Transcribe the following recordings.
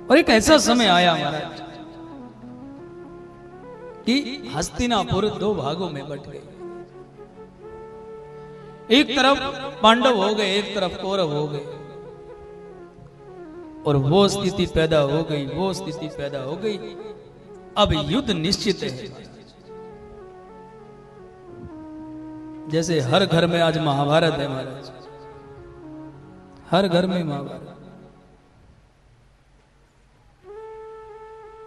और एक ऐसा समय आया महाराज कि हस्तिनापुर दो भागों में बट गए। एक तरफ पांडव हो गए, एक तरफ कौरव हो गए, और वो स्थिति पैदा हो गई, वो स्थिति पैदा हो गई। अब युद्ध निश्चित है। जैसे हर घर में आज महाभारत है महाराज, हर घर में महाभारत।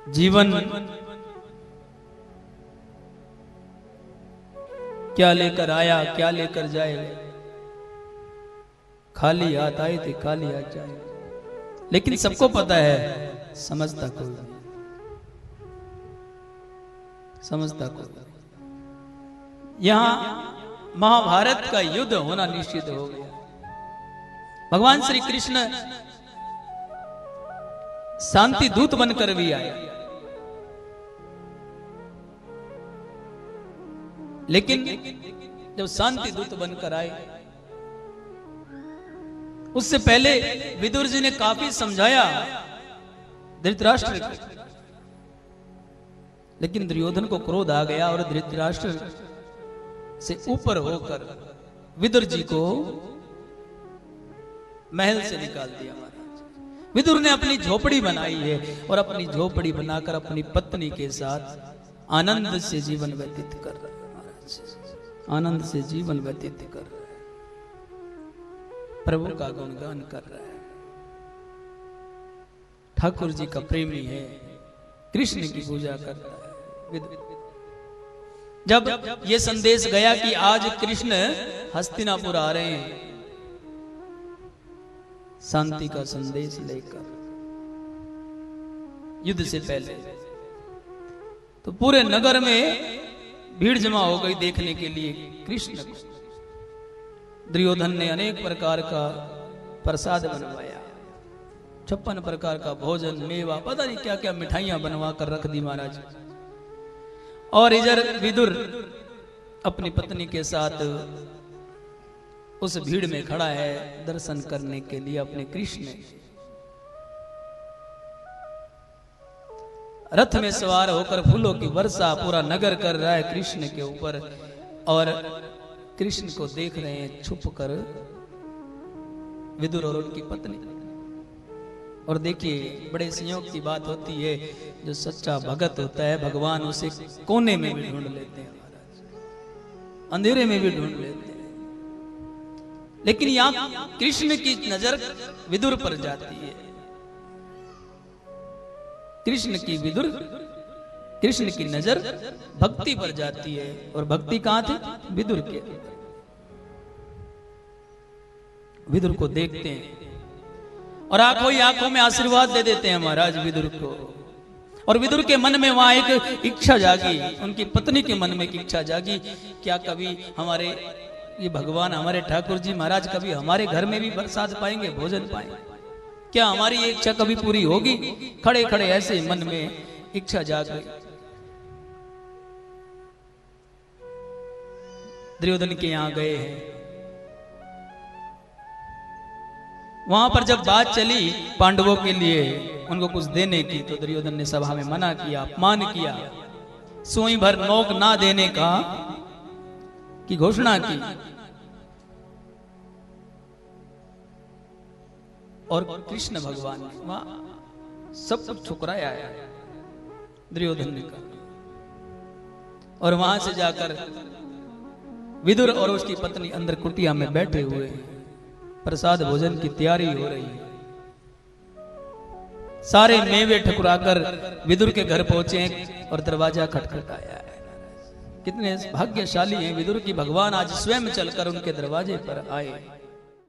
जीवन क्या लेकर आया, क्या लेकर जाए। खाली हाथ आए थे, खाली हाथ जाए। लेकिन सबको पता है, समझता कोई नहीं, समझता कोई नहीं। यहां महाभारत का युद्ध होना निश्चित हो गया। भगवान श्री कृष्ण शांति दूत बनकर भी आए, लेकिन जब शांति दूत बनकर आए, उससे पहले विदुर जी ने काफी समझाया धृतराष्ट्र को, लेकिन दुर्योधन को क्रोध आ गया और धृतराष्ट्र से ऊपर होकर विदुर जी को महल से निकाल दिया महाराज। विदुर ने अपनी झोपड़ी बनाई है और अपनी झोपड़ी बनाकर अपनी पत्नी के साथ आनंद से जीवन व्यतीत कर रहा है महाराज, आनंद से जीवन व्यतीत कर रहा है, प्रभु का गुणगान कर रहा है। ठाकुर जी का प्रेमी है, कृष्ण की पूजा करता है। जब ये संदेश गया कि आज कृष्ण हस्तिनापुर आ रहे हैं शांति का संदेश लेकर, युद्ध से पहले, तो पूरे नगर में भीड़ जमा हो गई देखने के लिए कृष्ण को। दुर्योधन ने अनेक प्रकार का प्रसाद बनवाया, 56 प्रकार का भोजन, मेवा, पता नहीं क्या क्या मिठाइयां बनवा कर रख दी महाराज। और इधर विदुर अपनी पत्नी के साथ उस भीड़ में खड़ा है दर्शन करने के लिए अपने कृष्ण। रथ में सवार होकर फूलों की वर्षा पूरा नगर कर रहा है कृष्ण के ऊपर, और कृष्ण को देख रहे हैं छुप कर विदुर और उनकी पत्नी। और देखिए बड़े संयोग की बात होती है, जो सच्चा भगत होता है भगवान उसे कोने में भी ढूंढ लेते हैं महाराज, अंधेरे में भी ढूंढ लेते हैं। लेकिन यहां कृष्ण की नजर विदुर पर जाती है। कृष्ण की नजर भक्ति पर जाती है, और भक्ति कहां थी? विदुर के। विदुर को देखते हैं और आंखों ही आंखों में आशीर्वाद दे देते हैं महाराज विदुर को। और विदुर के मन में वहां एक इच्छा जागी, उनकी पत्नी के मन में एक इच्छा जागी, क्या कभी हमारे ये भगवान, हमारे ठाकुर जी महाराज कभी हमारे घर में भी प्रसाद पाएंगे, भोजन पाएंगे, क्या हमारी ये इच्छा कभी पूरी होगी? खड़े खड़े ऐसे मन में इच्छा जाग गई। दुर्योधन के यहां गए हैं। वहां पर जब बात चली पांडवों के लिए उनको कुछ देने की, तो दुर्योधन ने सभा में मना किया, अपमान किया, सुई भर नोक ना देने का की घोषणा की। और कृष्ण भगवान ने वहां सब कुछ ठुकराया है दुर्योधन ने कहा। और वहां से जाकर विदुर और उसकी पत्नी अंदर कुटिया में बैठे हुए हैं, प्रसाद भोजन की तैयारी हो रही है। सारे मेवे ठुकराकर विदुर के घर पहुंचे और दरवाजा खटखटाया है। कितने भाग्यशाली हैं विदुर की, भगवान आज स्वयं चलकर उनके दरवाजे पर आए।